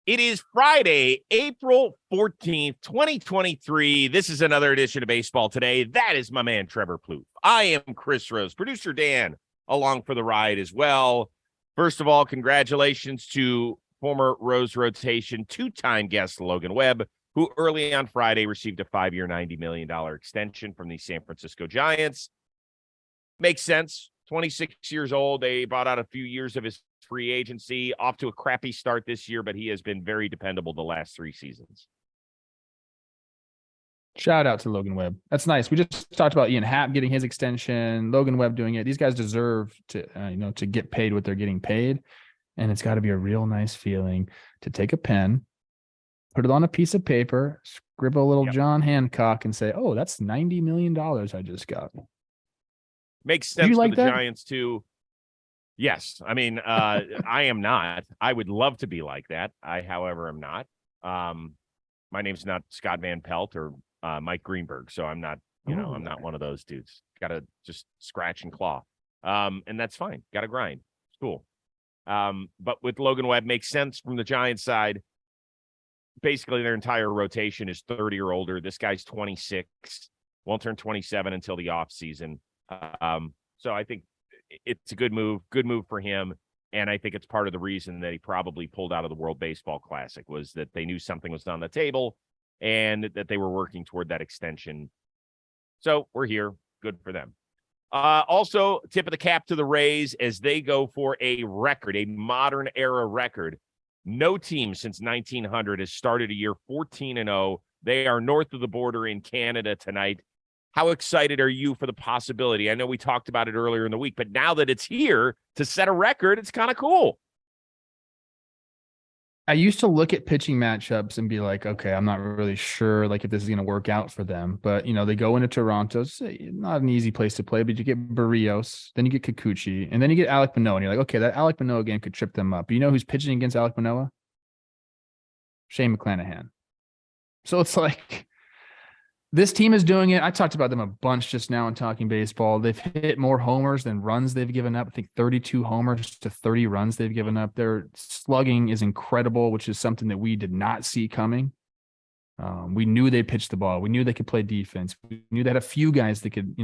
It is Friday, April 14th, 2023. This is another edition of Baseball Today. That is my man, Trevor Plouffe. I am Chris Rose, producer Dan, along for the ride as well. First of all, congratulations to former Rose rotation two-time guest Logan Webb, who early on Friday received a 5-year, $90 million extension from the San Francisco Giants. Makes sense. 26 years old. They bought out a few years of his free agency, off to a crappy start this year, but he has been very dependable the last 3 seasons. Shout out to Logan Webb. That's nice. We just talked about Ian Happ getting his extension, Logan Webb doing it. These guys deserve to, to get paid what they're getting paid. And it's got to be a real nice feeling to take a pen, put it on a piece of paper, scribble a little John Hancock and say, oh, that's $90 million I just got. Makes sense for the Giants too. Yes. I mean, I am not. I would love to be like that. I, however, am not. My name's not Scott Van Pelt or Mike Greenberg, so I'm not, I'm not one of those dudes. Got to just scratch and claw. And that's fine. Got to grind. It's cool. But with Logan Webb, makes sense from the Giants side. Basically, their entire rotation is 30 or older. This guy's 26. Won't turn 27 until the offseason. So I think it's a good move for him. And I think it's part of the reason that he probably pulled out of the World Baseball Classic was that they knew something was on the table and that they were working toward that extension. So we're here. Good for them. Also, tip of the cap to the Rays as they go for a record, a modern era record. No team since 1900 has started a year 14-0. They are north of the border in Canada tonight. How excited are you for the possibility? I know we talked about it earlier in the week, but now that it's here to set a record, it's kind of cool. I used to look at pitching matchups and be like, okay, I'm not really sure if this is going to work out for them. But, they go into Toronto. It's not an easy place to play, but you get Barrios, then you get Kikuchi, and then you get Alek Manoah. And you're like, okay, that Alek Manoah game could trip them up. But you know who's pitching against Alek Manoah? Shane McClanahan. So it's like... this team is doing it. I talked about them a bunch just now in Talking Baseball. They've hit more homers than runs they've given up. I think 32 homers to 30 runs they've given up. Their slugging is incredible, which is something that we did not see coming. We knew they pitched the ball. We knew they could play defense. We knew they had a few guys that could,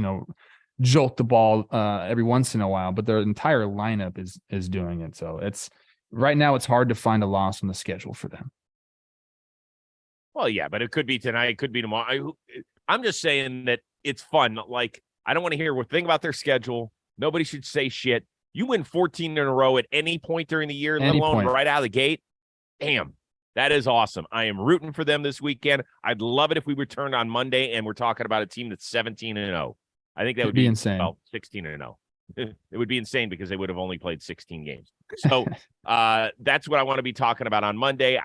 jolt the ball every once in a while, but their entire lineup is doing it. So right now it's hard to find a loss on the schedule for them. Well, yeah, but it could be tonight. It could be tomorrow. I'm just saying that it's fun. I don't want to hear a thing about their schedule. Nobody should say shit. You win 14 in a row at any point during the year, let alone right out of the gate. Damn, that is awesome. I am rooting for them this weekend. I'd love it if we returned on Monday and we're talking about a team that's 17-0. I think that would be insane. Well, 16-0. It would be insane because they would have only played 16 games. So that's what I want to be talking about on Monday.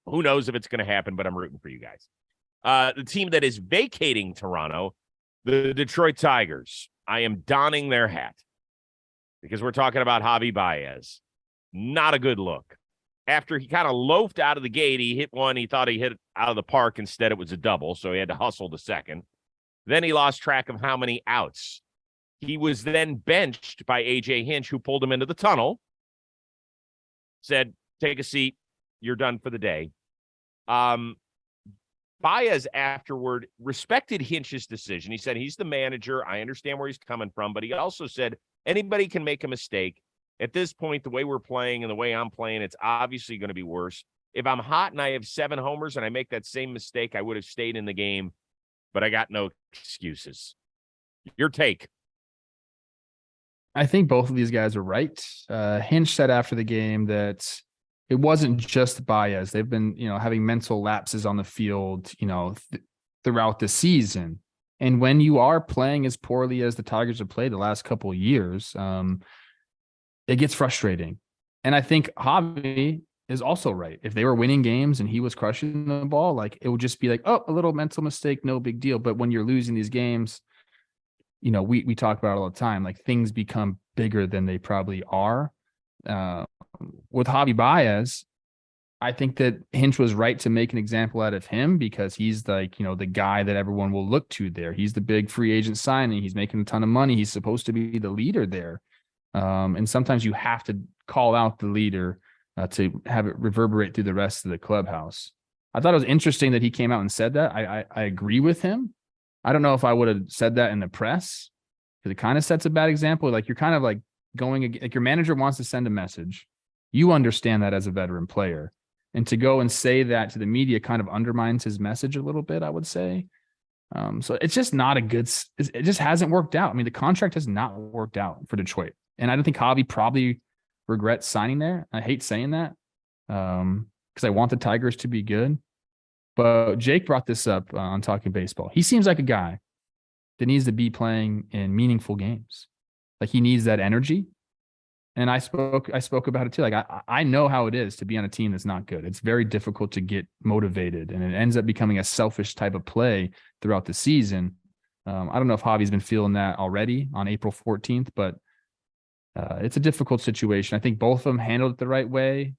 Who knows if it's going to happen, but I'm rooting for you guys. The team that is vacating Toronto, the Detroit Tigers. I am donning their hat because we're talking about Javy Baez. Not a good look. After he kind of loafed out of the gate, he hit one. He thought he hit it out of the park. Instead, it was a double, so he had to hustle to second. Then he lost track of how many outs. He was then benched by A.J. Hinch, who pulled him into the tunnel, said, take a seat. You're done for the day. Baez afterward respected Hinch's decision. He said, he's the manager. I understand where he's coming from, but he also said anybody can make a mistake. At this point, the way we're playing and the way I'm playing, it's obviously going to be worse. If I'm hot and I have 7 homers and I make that same mistake, I would have stayed in the game, but I got no excuses. Your take. I think both of these guys are right. Hinch said after the game that it wasn't just Baez. They've been, having mental lapses on the field, throughout the season. And when you are playing as poorly as the Tigers have played the last couple of years, it gets frustrating. And I think Javy is also right. If they were winning games and he was crushing the ball, it would just be a little mental mistake, no big deal. But when you're losing these games, we talk about it all the time, things become bigger than they probably are. With Javy Baez, I think that Hinch was right to make an example out of him because he's the guy that everyone will look to there. He's the big free agent signing. He's making a ton of money. He's supposed to be the leader there. And sometimes you have to call out the leader to have it reverberate through the rest of the clubhouse. I thought it was interesting that he came out and said that. I agree with him. I don't know if I would have said that in the press because it kind of sets a bad example. Like you're kind of like going, like your manager wants to send a message. You understand that as a veteran player. And to go and say that to the media kind of undermines his message a little bit, I would say. So it's just not a good, it just hasn't worked out. I mean, the contract has not worked out for Detroit. And I don't think Javy probably regrets signing there. I hate saying that because I want the Tigers to be good. But Jake brought this up on Talking Baseball. He seems like a guy that needs to be playing in meaningful games. Like he needs that energy. And I spoke about it too. Like I know how it is to be on a team that's not good. It's very difficult to get motivated, and it ends up becoming a selfish type of play throughout the season. I don't know if Javy's been feeling that already on April 14th, but it's a difficult situation. I think both of them handled it the right way.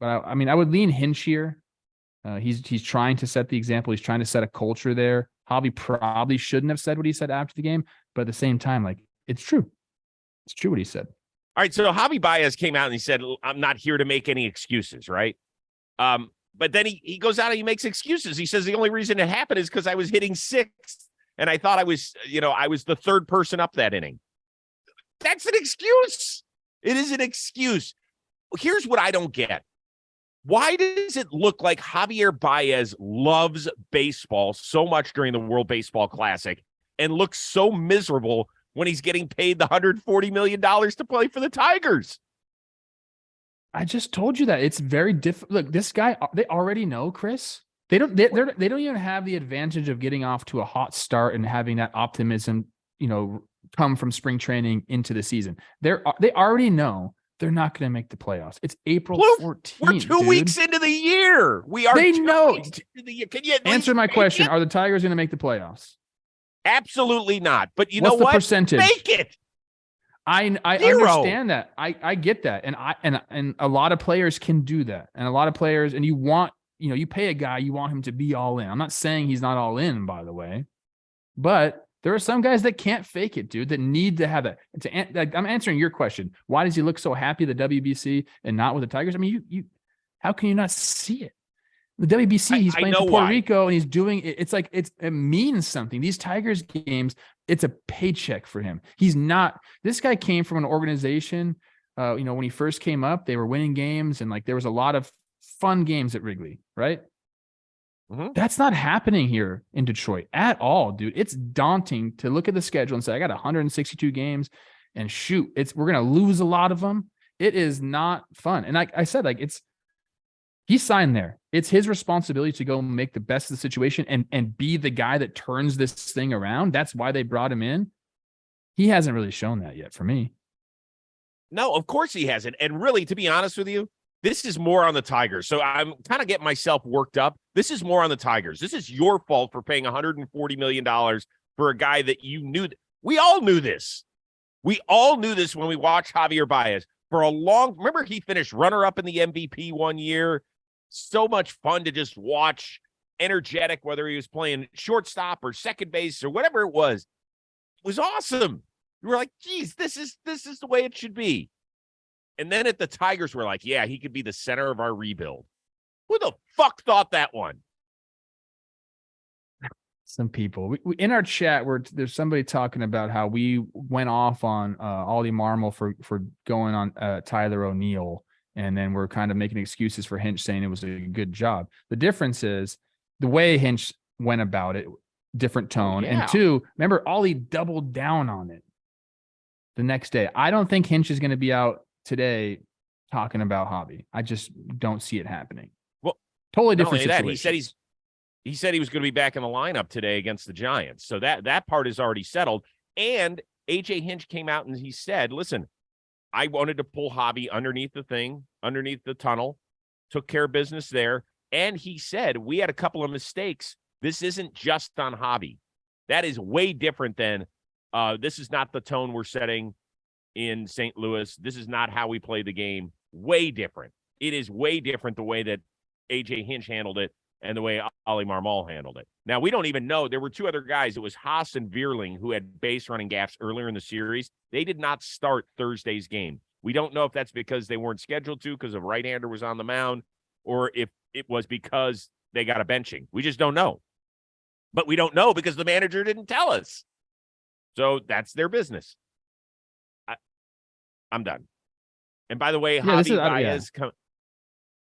But I mean, I would lean Hinch here. He's trying to set the example. He's trying to set a culture there. Javy probably shouldn't have said what he said after the game, but at the same time, like it's true. It's true what he said. All right, so Javy Baez came out and he said, I'm not here to make any excuses, right? But then he goes out and he makes excuses. He says the only reason it happened is because I was hitting sixth, and I thought I was the third person up that inning. That's an excuse. It is an excuse. Here's what I don't get. Why does it look like Javier Baez loves baseball so much during the World Baseball Classic and looks so miserable when he's getting paid the $140 million to play for the Tigers? I just told you that it's very difficult. Look, this guy, they already know, Chris. They don't even have the advantage of getting off to a hot start and having that optimism, come from spring training into the season. They already know they're not going to make the playoffs. It's April 14th. We're 2 weeks into the year. They know. Can you answer my question? Are the Tigers going to make the playoffs? Absolutely not. But you What's know what? The percentage? Make it. I understand that. I get that. And a lot of players can do that. And a lot of players, and you pay a guy, you want him to be all in. I'm not saying he's not all in, by the way, but there are some guys that can't fake it, dude, that need to have that. I'm answering your question. Why does he look so happy at the WBC and not with the Tigers? I mean, how can you not see it? The WBC, he's playing for Puerto Rico and he's doing it. It's like it means something. These Tigers games, it's a paycheck for him. This guy came from an organization, when he first came up, they were winning games and like there was a lot of fun games at Wrigley, right? Mm-hmm. That's not happening here in Detroit at all, dude. It's daunting to look at the schedule and say, I got 162 games and shoot, we're going to lose a lot of them. It is not fun. And like I said, like he signed there. It's his responsibility to go make the best of the situation and be the guy that turns this thing around. That's why they brought him in. He hasn't really shown that yet for me. No, of course he hasn't. And really, to be honest with you, this is more on the Tigers. So I'm kind of getting myself worked up. This is more on the Tigers. This is your fault for paying $140 million for a guy that you knew. We all knew this. We all knew this when we watched Javier Baez. Remember he finished runner-up in the MVP one year. So much fun to just watch, energetic, whether he was playing shortstop or second base or whatever it was. It was awesome. You were like, geez, this is the way it should be. And then at the Tigers, we're like, yeah, he could be the center of our rebuild. Who the fuck thought that one? Some people we in our chat where there's somebody talking about how we went off on Ollie Marmol for going on Tyler O'Neill. And then we're kind of making excuses for Hinch saying it was a good job. The difference is the way Hinch went about it, different tone. Yeah. And two, remember, Ollie doubled down on it the next day. I don't think Hinch is going to be out today talking about Javy. I just don't see it happening. Well, totally different situation. He said he was going to be back in the lineup today against the Giants. So that part is already settled. And AJ Hinch came out and he said, listen, I wanted to pull Javy underneath the tunnel, took care of business there. And he said, we had a couple of mistakes. This isn't just on Javy. That is way different than this is not the tone we're setting in St. Louis. This is not how we play the game. Way different. It is way different the way that AJ Hinch handled it and the way Ollie Marmol handled it. Now, we don't even know. There were two other guys. It was Haas and Veerling who had base running gaffes earlier in the series. They did not start Thursday's game. We don't know if that's because they weren't scheduled to because a right-hander was on the mound, or if it was because they got a benching. We just don't know. But we don't know because the manager didn't tell us. So that's their business. I'm done. And by the way, Javy Baez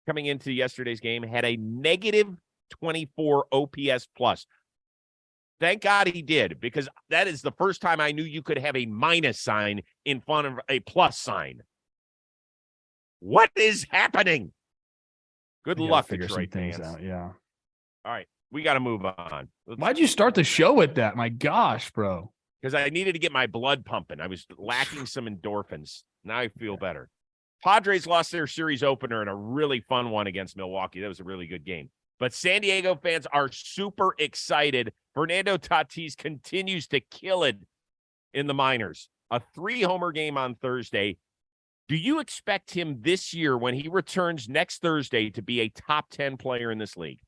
coming into yesterday's game had a negative 24 OPS plus. Thank God he did, because that is the first time I knew you could have a minus sign in front of a plus sign. What is happening? Good luck, Detroit fans. Out, yeah. All right, we got to move on. Why'd you start the show with that? My gosh, bro. Because I needed to get my blood pumping. I was lacking some endorphins. Now I feel better. Padres lost their series opener in a really fun one against Milwaukee. That was a really good game. But San Diego fans are super excited. Fernando Tatis continues to kill it in the minors. A 3-homer game on Thursday. Do you expect him this year, when he returns next Thursday, to be a top 10 player in this league?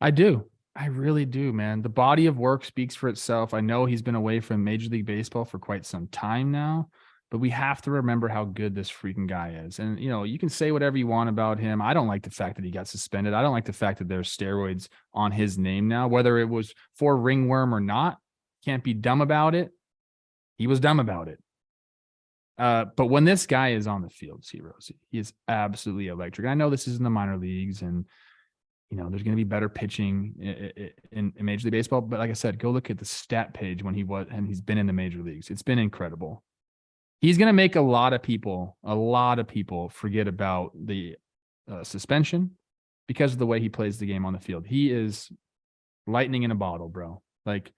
I do. I really do, man. The body of work speaks for itself. I know he's been away from Major League Baseball for quite some time now, but we have to remember how good this freaking guy is. And, you know, you can say whatever you want about him. I don't like the fact that he got suspended. I don't like the fact that there's steroids on his name now, whether it was for ringworm or not. Can't be dumb about it. He was dumb about it. But when this guy is on the field, see, Rosie, he is absolutely electric. And I know this is in the minor leagues, and you know, there's going to be better pitching in Major League Baseball. But like I said, go look at the stat page when he's been in the major leagues. It's been incredible. He's going to make a lot of people forget about the suspension because of the way he plays the game on the field. He is lightning in a bottle, bro. Like,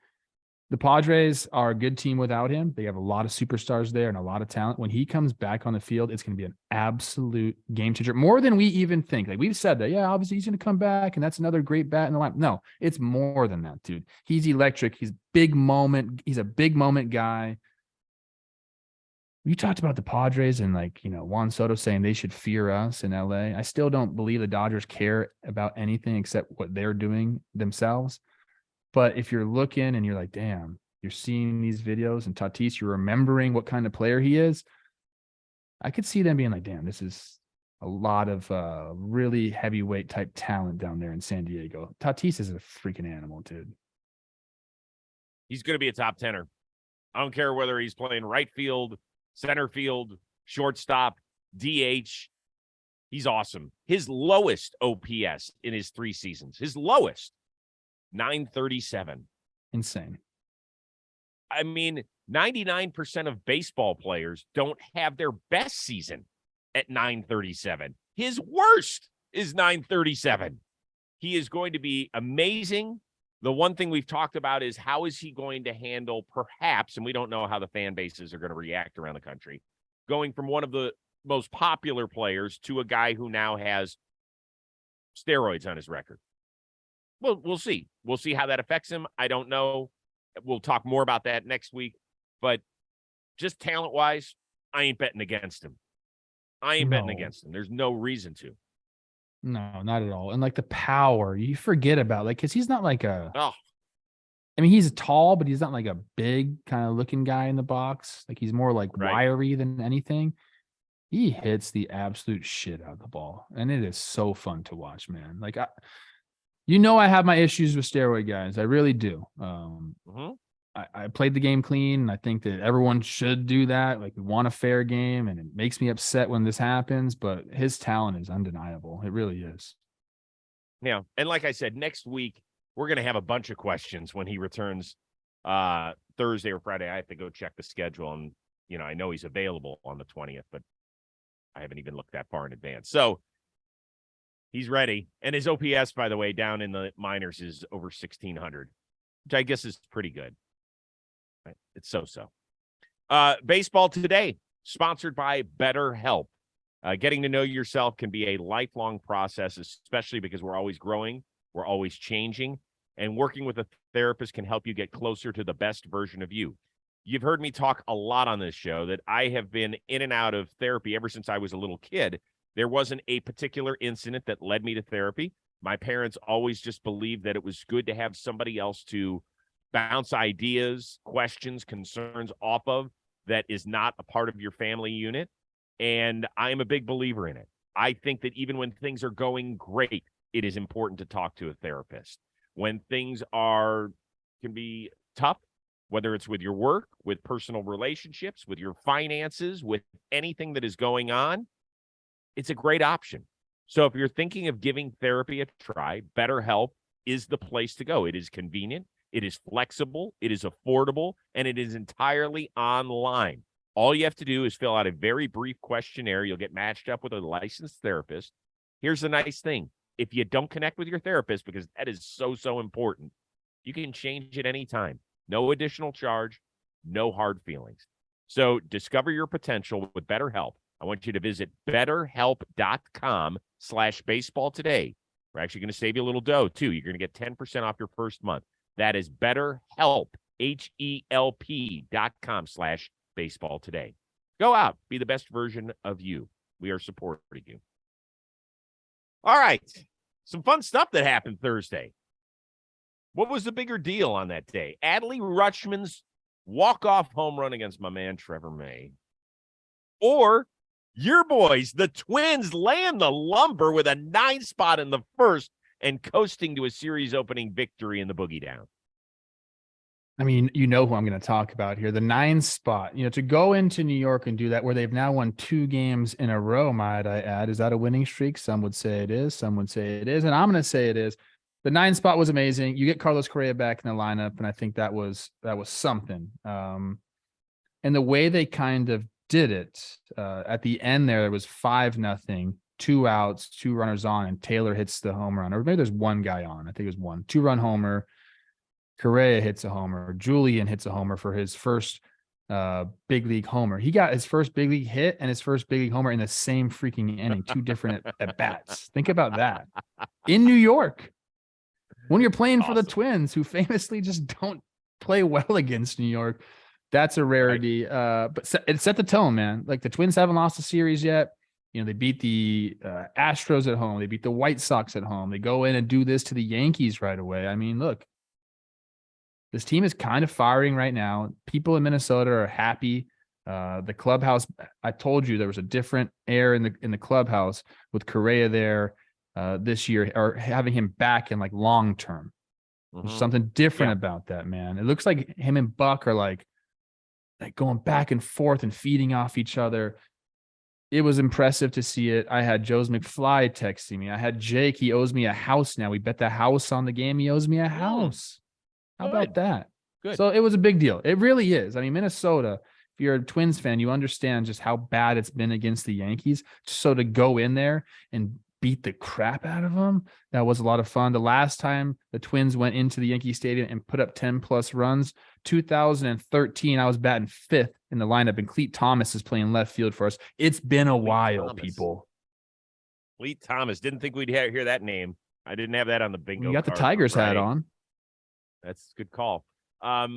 the Padres are a good team without him. They have a lot of superstars there and a lot of talent. When he comes back on the field, it's going to be an absolute game changer, more than we even think. Like, we've said that, yeah, obviously he's going to come back and that's another great bat in the lineup. No, it's more than that, dude. He's electric. He's big moment. He's a big moment guy. You talked about the Padres and, like, you know, Juan Soto saying they should fear us in LA. I still don't believe the Dodgers care about anything except what they're doing themselves. But if you're looking and you're like, damn, you're seeing these videos and Tatis, you're remembering what kind of player he is, I could see them being like, damn, this is a lot of really heavyweight type talent down there in San Diego. Tatis is a freaking animal, dude. He's going to be a top 10er. I don't care whether he's playing right field, center field, shortstop, DH. He's awesome. His lowest OPS in his 3 seasons, his lowest, 937. Insane. I mean, 99% of baseball players don't have their best season at 937. His worst is 937. He is going to be amazing. The one thing we've talked about is how is he going to handle, perhaps, and we don't know how the fan bases are going to react around the country, going from one of the most popular players to a guy who now has steroids on his record. Well, we'll see. We'll see how that affects him. I don't know. We'll talk more about that next week. But just talent-wise, I ain't betting against him. Betting against him. There's no reason to. No, not at all. And, like, the power, you forget about, like, because he's not like a. Oh. I mean, he's tall, but he's not like a big kind of looking guy in the box. Like, he's more like wiry than anything. He hits the absolute shit out of the ball. And it is so fun to watch, man. Like, you know, I have my issues with steroid guys. I really do. I played the game clean, and I think that everyone should do that. Like, we want a fair game, and it makes me upset when this happens, but his talent is undeniable. It really is. Yeah. And like I said, next week, we're going to have a bunch of questions when he returns Thursday or Friday. I have to go check the schedule, and, you know, I know he's available on the 20th, but I haven't even looked that far in advance. So, he's ready. And his OPS, by the way, down in the minors is over 1,600, which I guess is pretty good. It's so-so. Baseball today, sponsored by BetterHelp. Getting to know yourself can be a lifelong process, especially because we're always growing, we're always changing, and working with a therapist can help you get closer to the best version of you. You've heard me talk a lot on this show that I have been in and out of therapy ever since I was a little kid. There wasn't a particular incident that led me to therapy. My parents always just believed that it was good to have somebody else to bounce ideas, questions, concerns off of that is not a part of your family unit. And I'm a big believer in it. I think that even when things are going great, it is important to talk to a therapist. When things can be tough, whether it's with your work, with personal relationships, with your finances, with anything that is going on, it's a great option. So if you're thinking of giving therapy a try, BetterHelp is the place to go. It is convenient, it is flexible, it is affordable, and it is entirely online. All you have to do is fill out a very brief questionnaire. You'll get matched up with a licensed therapist. Here's the nice thing. If you don't connect with your therapist, because that is so, so important, you can change it anytime. No additional charge, no hard feelings. So discover your potential with BetterHelp. I want you to visit betterhelp.com/baseball today. We're actually going to save you a little dough, too. You're going to get 10% off your first month. That is BetterHelp, HELP.com/baseball today. Go out, be the best version of you. We are supporting you. All right. Some fun stuff that happened Thursday. What was the bigger deal on that day? Adley Rutschman's walk-off home run against my man Trevor May. Or your boys, the Twins, laying the lumber with a 9 spot in the first and coasting to a series opening victory in the Boogie Down. I mean, you know who I'm going to talk about here. The 9 spot, to go into New York and do that, where they've now won 2 games in a row, might I add. Is that a winning streak? Some would say it is. Some would say it is. And I'm going to say it is. The 9 spot was amazing. You get Carlos Correa back in the lineup, and I think that was something. And the way they kind of did it at the end there was 5-0, 2 outs, 2 runners on, and Taylor hits the home run. Or maybe there's 1 guy on. I think it was 1 2-run homer. Correa hits a homer. Julian hits a homer for his first big league homer. He got his first big league hit and his first big league homer in the same freaking inning, 2 different at bats. Think about that. In New York, when you're playing for the Twins, who famously just don't play well against New York, that's a rarity. Right. But it set the tone, man. Like, the Twins haven't lost a series yet. They beat the Astros at home. They beat the White Sox at home. They go in and do this to the Yankees right away. I mean, look. This team is kind of firing right now. People in Minnesota are happy. The clubhouse, I told you there was a different air in the clubhouse with Correa there this year, or having him back in like long term. There's something different about that, man. It looks like him and Buck are like going back and forth and feeding off each other. It was impressive to see it. I had Joe's McFly texting me. I had Jake. He owes me a house now. We bet the house on the game. He owes me a house. How about that? Good. So it was a big deal. It really is. I mean, Minnesota, if you're a Twins fan, you understand just how bad it's been against the Yankees. So to go in there and beat the crap out of them, that was a lot of fun. The last time the Twins went into the Yankee Stadium and put up 10+ runs, 2013, I was batting 5th in the lineup, and Cleet Thomas is playing left field for us. It's been a while, people. Cleet Thomas. Didn't think we'd hear that name. I didn't have that on the bingo. You got the Tigers hat on. That's a good call. Yeah,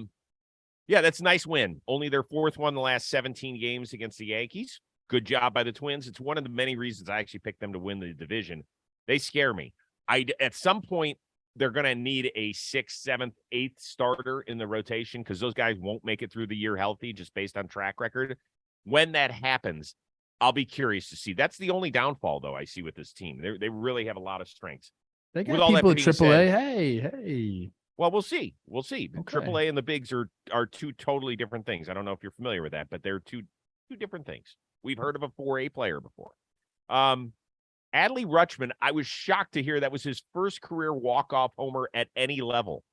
that's a nice win. Only their 4th one in the last 17 games against the Yankees. Good job by the Twins. It's one of the many reasons I actually picked them to win the division. They scare me. At some point, they're going to need a 6th, 7th, 8th starter in the rotation, because those guys won't make it through the year healthy just based on track record. When that happens, I'll be curious to see. That's the only downfall, though, I see with this team. They really have a lot of strengths. They got people at AAA. Hey. Well, we'll see. Okay. AAA and the bigs are 2 totally different things. I don't know if you're familiar with that, but they're two different things. We've heard of a 4A player before. Adley Rutschman, I was shocked to hear that was his first career walk-off homer at any level.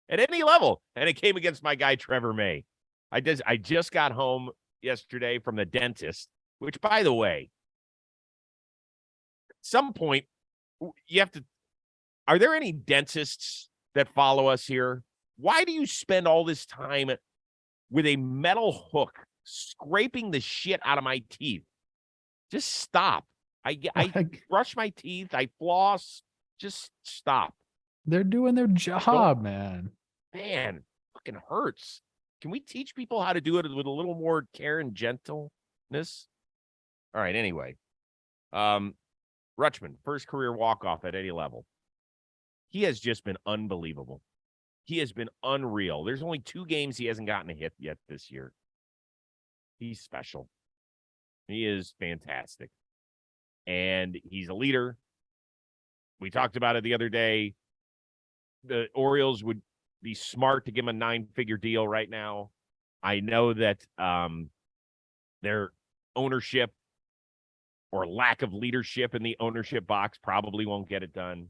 And it came against my guy, Trevor May. I just got home yesterday from the dentist, which, by the way, at some point, you have to – are there any dentists that follow us here? Why do you spend all this time with a metal hook scraping the shit out of my teeth? Just stop. I brush my teeth. I floss. Just stop. They're doing their job, man. Man, fucking hurts. Can we teach people how to do it with a little more care and gentleness? All right, anyway. Rutschman, first career walk-off at any level. He has just been unbelievable. He has been unreal. There's only 2 games he hasn't gotten a hit yet this year. He's special. He is fantastic. And he's a leader. We talked about it the other day. The Orioles would be smart to give him a 9-figure deal right now. I know that their ownership or lack of leadership in the ownership box probably won't get it done.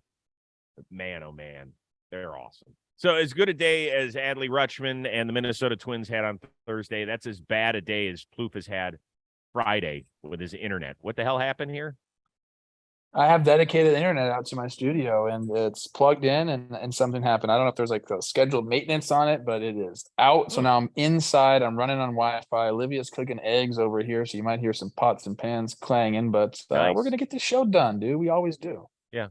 But man, oh man, they're awesome. So as good a day as Adley Rutschman and the Minnesota Twins had on Thursday, that's as bad a day as Plouffe has had Friday with his internet. What the hell happened here? I have dedicated internet out to my studio and it's plugged in and something happened. I don't know if there's like a scheduled maintenance on it, but it is out. So now I'm inside. I'm running on Wi-Fi. Olivia's cooking eggs over here. So you might hear some pots and pans clanging, but Nice. we're going to get this show done, dude. We always do. Yeah.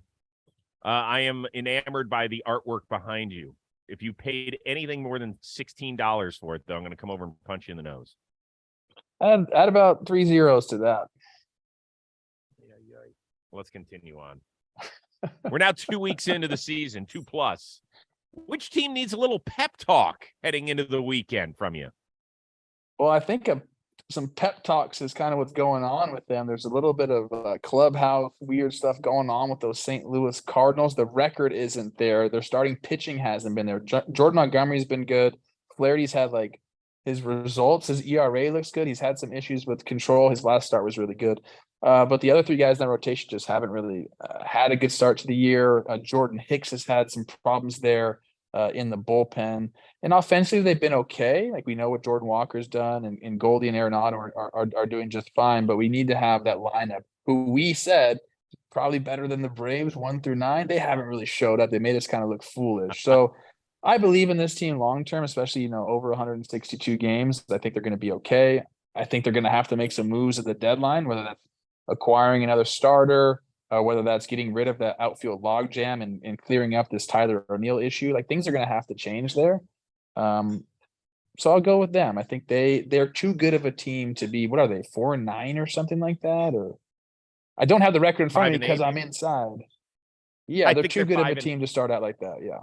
I am enamored by the artwork behind you. If you paid anything more than $16 for it, though, I'm going to come over and punch you in the nose. Add about 3 zeros to that. Let's continue on. We're now 2 weeks into the season, 2+. Which team needs a little pep talk heading into the weekend from you? Well, I think some pep talks is kind of what's going on with them. There's a little bit of clubhouse weird stuff going on with those St. Louis Cardinals. The record isn't there. Their starting pitching hasn't been there. Jordan Montgomery's been good. Flaherty's had like his results. His ERA looks good. He's had some issues with control. His last start was really good. But the other 3 guys in that rotation just haven't really had a good start to the year. Jordan Hicks has had some problems there in the bullpen. And offensively, they've been okay. Like we know what Jordan Walker's done, and Goldie and Arenado are doing just fine. But we need to have that lineup, who we said probably better than the Braves 1 through 9. They haven't really showed up. They made us kind of look foolish. So I believe in this team long term, especially over 162 games. I think they're going to be okay. I think they're going to have to make some moves at the deadline, whether that's acquiring another starter, whether that's getting rid of that outfield logjam and clearing up this Tyler O'Neill issue. Like things are going to have to change there. So I'll go with them. I think they're too good of a team to be, what are they, 4-9 or something like that? Or I don't have the record in front of me because I'm inside. Yeah, they're too good of a team to start out like that. Yeah.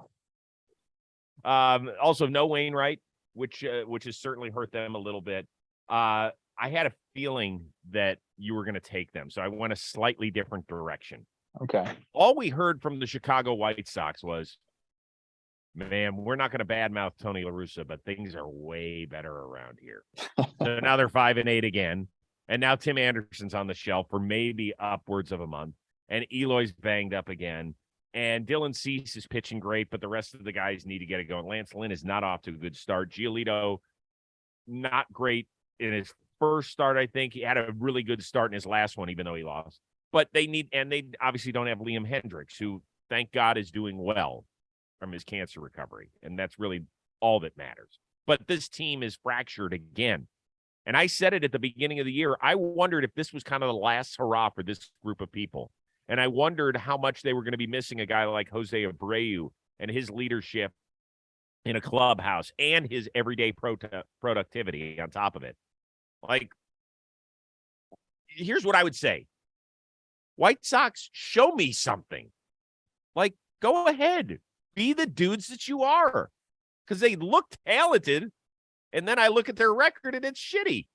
Also, no Wainwright, which has certainly hurt them a little bit. I had a feeling that you were going to take them, so I went a slightly different direction. Okay. All we heard from the Chicago White Sox was, man, we're not going to badmouth Tony La Russa, but things are way better around here. So now they're 5-8 again, and now Tim Anderson's on the shelf for maybe upwards of a month, and Eloy's banged up again, and Dylan Cease is pitching great, but the rest of the guys need to get it going. Lance Lynn is not off to a good start. Giolito, not great in his first start. I think he had a really good start in his last one, even though he lost. But they obviously don't have Liam Hendricks, who, thank God, is doing well from his cancer recovery. And that's really all that matters. But this team is fractured again. And I said it at the beginning of the year. I wondered if this was kind of the last hurrah for this group of people. And I wondered how much they were going to be missing a guy like Jose Abreu and his leadership in a clubhouse and his everyday productivity on top of it. Like, here's what I would say. White Sox, show me something. Like, go ahead. Be the dudes that you are. Because they look talented, and then I look at their record, and it's shitty.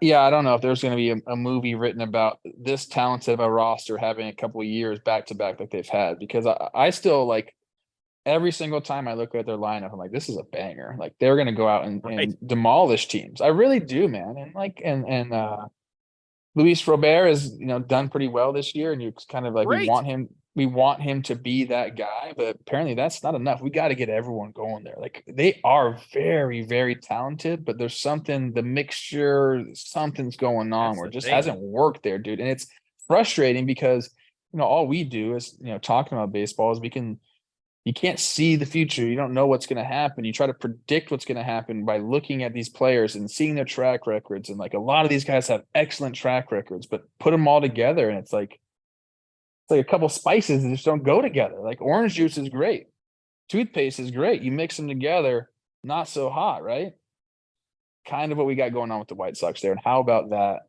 Yeah, I don't know if there's going to be a movie written about this talented of a roster having a couple of years back-to-back like they've had. Because I still, like, every single time I look at their lineup, I'm like, this is a banger. Like they're going to go out and demolish teams. I really do, man. And like, and Luis Robert has, done pretty well this year. And you kind of like, we want him to be that guy, but apparently that's not enough. We got to get everyone going there. Like they are very, very talented, but there's something, the mixture, something's going on where it just hasn't worked there, dude. And it's frustrating because, all we do is, talking about baseball is you can't see the future. You don't know what's going to happen. You try to predict what's going to happen by looking at these players and seeing their track records. And like a lot of these guys have excellent track records, but put them all together and it's like a couple spices that just don't go together. Like orange juice is great. Toothpaste is great. You mix them together, not so hot, right? Kind of what we got going on with the White Sox there. And how about that?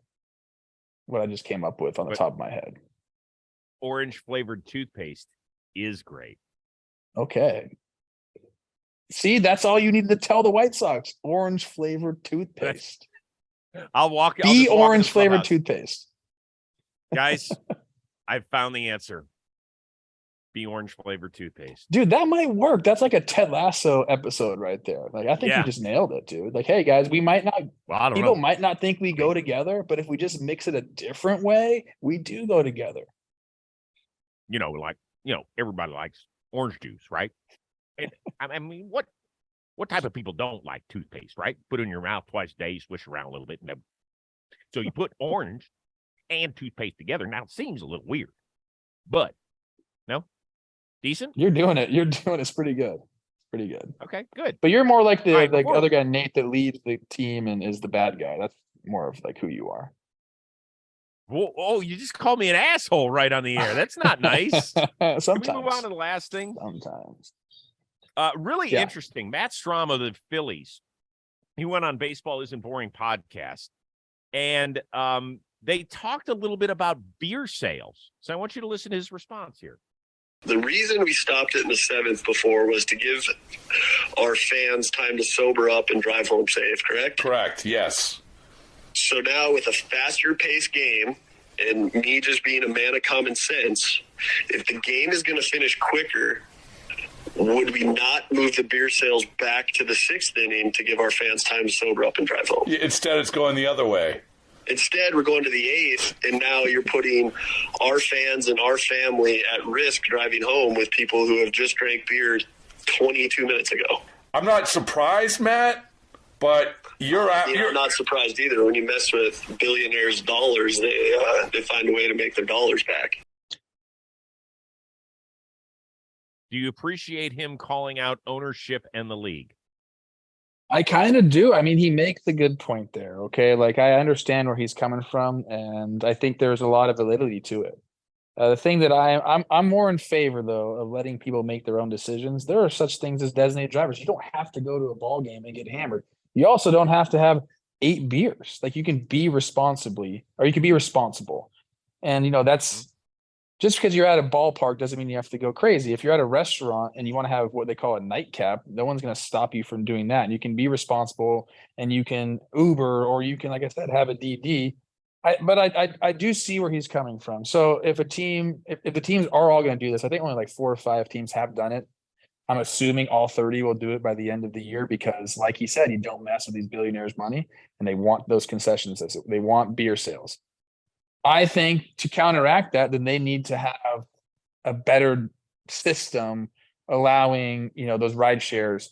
What I just came up with on the top of my head. Orange flavored toothpaste is great. Okay. See, that's all you need to tell the White Sox. Orange flavored toothpaste. I'll Be just walk orange in the flavored clubhouse. toothpaste. Guys, I've found the answer. Be orange flavored toothpaste. Dude, that might work. That's like a Ted Lasso episode right there. Like, I think you just nailed it, dude. Like, hey guys, we might not, people might not think we go together, but if we just mix it a different way, we do go together. Everybody likes orange juice, right? And I mean, what type of people don't like toothpaste, right? Put it in your mouth twice a day, swish around a little bit. So you put orange and toothpaste together. Now it seems a little weird, but no, decent. You're doing it. It's pretty good. Pretty good. Okay, good. But you're more like the other guy, Nate, that leads the team and is the bad guy. That's more of like who you are. Whoa, you just called me an asshole right on the air. That's not nice. Sometimes. Can we move on to the last thing? Sometimes. Really interesting. Matt Strahm of the Phillies. He went on Baseball Isn't Boring podcast, and they talked a little bit about beer sales. So I want you to listen to his response here. The reason we stopped it in the seventh before was to give our fans time to sober up and drive home safe, correct? Correct, yes. So now with a faster paced game and me just being a man of common sense, if the game is going to finish quicker, would we not move the beer sales back to the sixth inning to give our fans time to sober up and drive home? Instead, it's going the other way. Instead, we're going to the eighth, and now you're putting our fans and our family at risk driving home with people who have just drank beer 22 minutes ago. I'm not surprised, Matt, but you're not surprised either. When you mess with billionaires' dollars, they find a way to make their dollars back. Do you appreciate him calling out ownership and the league? I kind of do. I mean, he makes a good point there. Okay. Like, I understand where he's coming from, and I think there's a lot of validity to it. The thing that I'm more in favor, though, of letting people make their own decisions. There are such things as designated drivers. You don't have to go to a ball game and get hammered. You also don't have to have 8 beers. Like, you can be responsibly, or you can be responsible. And, that's just because you're at a ballpark doesn't mean you have to go crazy. If you're at a restaurant and you want to have what they call a nightcap, no one's going to stop you from doing that. And you can be responsible, and you can Uber, or you can, like I said, have a DD. But I do see where he's coming from. So if the teams are all going to do this, I think only like 4 or 5 teams have done it. I'm assuming all 30 will do it by the end of the year because, like he said, you don't mess with these billionaires' money, and they want those concessions. They want beer sales. I think to counteract that, then they need to have a better system allowing, those ride shares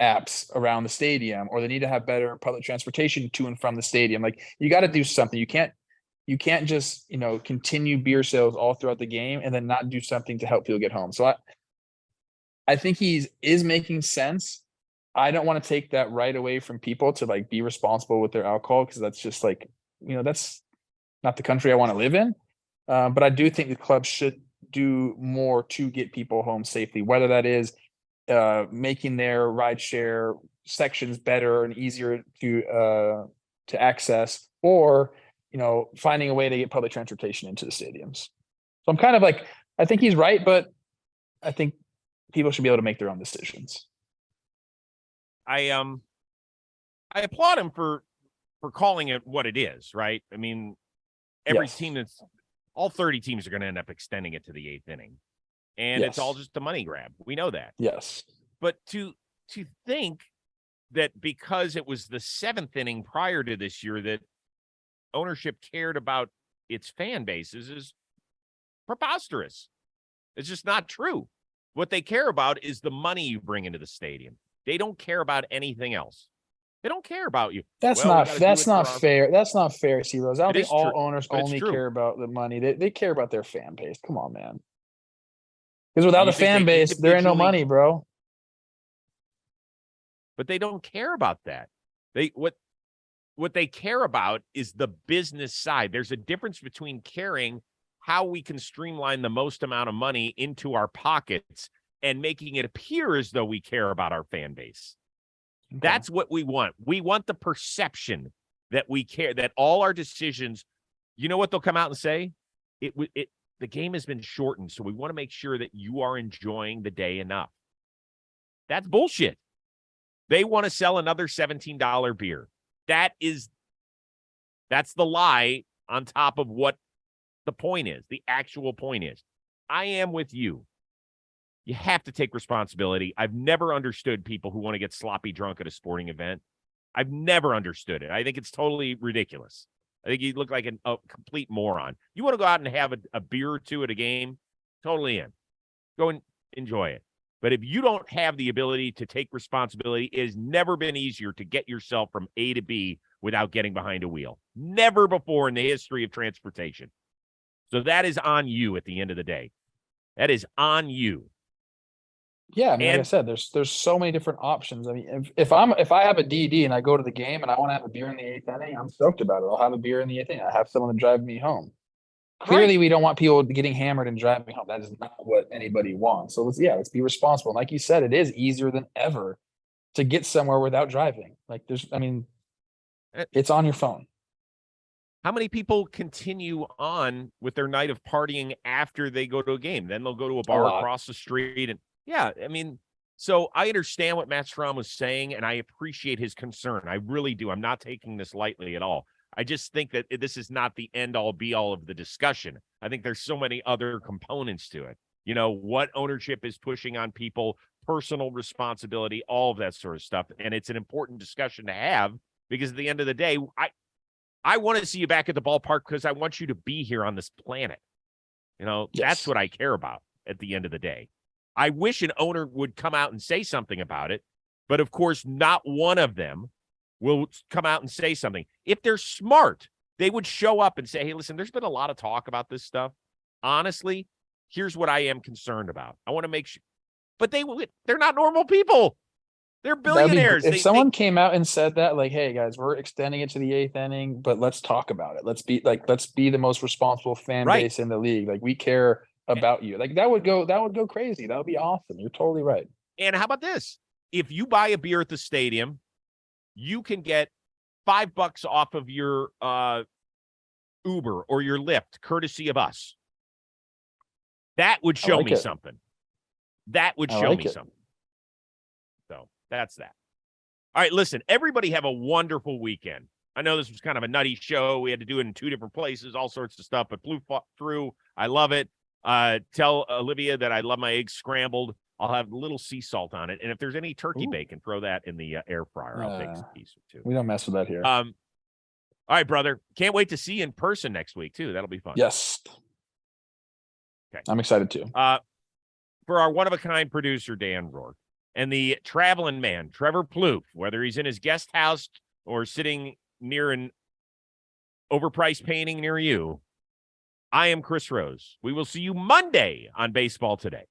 apps around the stadium, or they need to have better public transportation to and from the stadium. Like, you got to do something. You can't just, continue beer sales all throughout the game and then not do something to help people get home. So I think he is making sense. I don't want to take that right away from people to like be responsible with their alcohol, because that's just like, that's not the country I want to live in. But I do think the club should do more to get people home safely, whether that is making their rideshare sections better and easier to access, or, finding a way to get public transportation into the stadiums. So I'm kind of like, I think he's right, but I think people should be able to make their own decisions. I applaud him for calling it what it is, right? I mean, every team all 30 teams are going to end up extending it to the 8th inning, and it's all just a money grab. We know that. Yes. But to think that because it was the 7th inning prior to this year that ownership cared about its fan bases is preposterous. It's just not true. What they care about is the money you bring into the stadium. They don't care about anything else. They don't care about you. That's not fair. That's not fair, C-Rose. I don't think all owners only care about the money. They care about their fan base. Come on, man. Because without a fan base, there ain't no money, bro. But they don't care about that. What they care about is the business side. There's a difference between caring how we can streamline the most amount of money into our pockets and making it appear as though we care about our fan base. Okay. That's what we want. We want the perception that we care, that all our decisions, you know what they'll come out and say? The game has been shortened, so we want to make sure that you are enjoying the day enough. That's bullshit. They want to sell another $17 beer. that's the lie on top of what the point is. The actual point is, I am with you. You have to take responsibility. I've never understood people who want to get sloppy drunk at a sporting event. I've never understood it. I think it's totally ridiculous. I think you look like a complete moron. You want to go out and have a beer or two at a game? Totally in. Go and enjoy it. But if you don't have the ability to take responsibility, it has never been easier to get yourself from A to B without getting behind a wheel. Never before in the history of transportation. So that is on you at the end of the day. That is on you. Yeah, I mean, like I said, there's so many different options. I mean, if I have a DD and I go to the game and I want to have a beer in the 8th inning, I'm stoked about it. I'll have a beer in the 8th inning. I have someone to drive me home. Clearly, we don't want people getting hammered and driving home. That is not what anybody wants. So let's be responsible. And like you said, it is easier than ever to get somewhere without driving. Like it's on your phone. How many people continue on with their night of partying after they go to a game? Then they'll go to a bar across the street and yeah, I mean, so I understand what Matt Strahm was saying, and I appreciate his concern. I really do. I'm not taking this lightly at all. I just think that this is not the end-all, be-all of the discussion. I think there's so many other components to it. You know, what ownership is pushing on people, personal responsibility, all of that sort of stuff. And it's an important discussion to have because at the end of the day, I want to see you back at the ballpark because I want you to be here on this planet. You know, That's what I care about at the end of the day. I wish an owner would come out and say something about it, but of course, not one of them will come out and say something. If they're smart, they would show up and say, hey, listen, there's been a lot of talk about this stuff. Honestly, here's what I am concerned about. I want to make sure, but they're not normal people. They're billionaires. If someone came out and said that, like, hey guys, we're extending it to the 8th inning, but let's talk about it. Let's be the most responsible fan base in the league. Like we care about you. Like that would go crazy. That would be awesome. You're totally right. And how about this? If you buy a beer at the stadium, you can get $5 off of your Uber or your Lyft, courtesy of us. That would show me something. That would show me something. So that's that. All right, listen, everybody have a wonderful weekend. I know this was kind of a nutty show. We had to do it in 2 different places, all sorts of stuff, but Plouffe fought through. I love it. Tell Olivia that I love my eggs scrambled. I'll have a little sea salt on it. And if there's any turkey bacon, throw that in the air fryer. I'll take a piece or two. We don't mess with that here. All right, brother. Can't wait to see you in person next week, too. That'll be fun. Yes. Okay. I'm excited, too. For our one-of-a-kind producer, Dan Rourke, and the traveling man, Trevor Plouffe, whether he's in his guest house or sitting near an overpriced painting near you, I am Chris Rose. We will see you Monday on Baseball Today.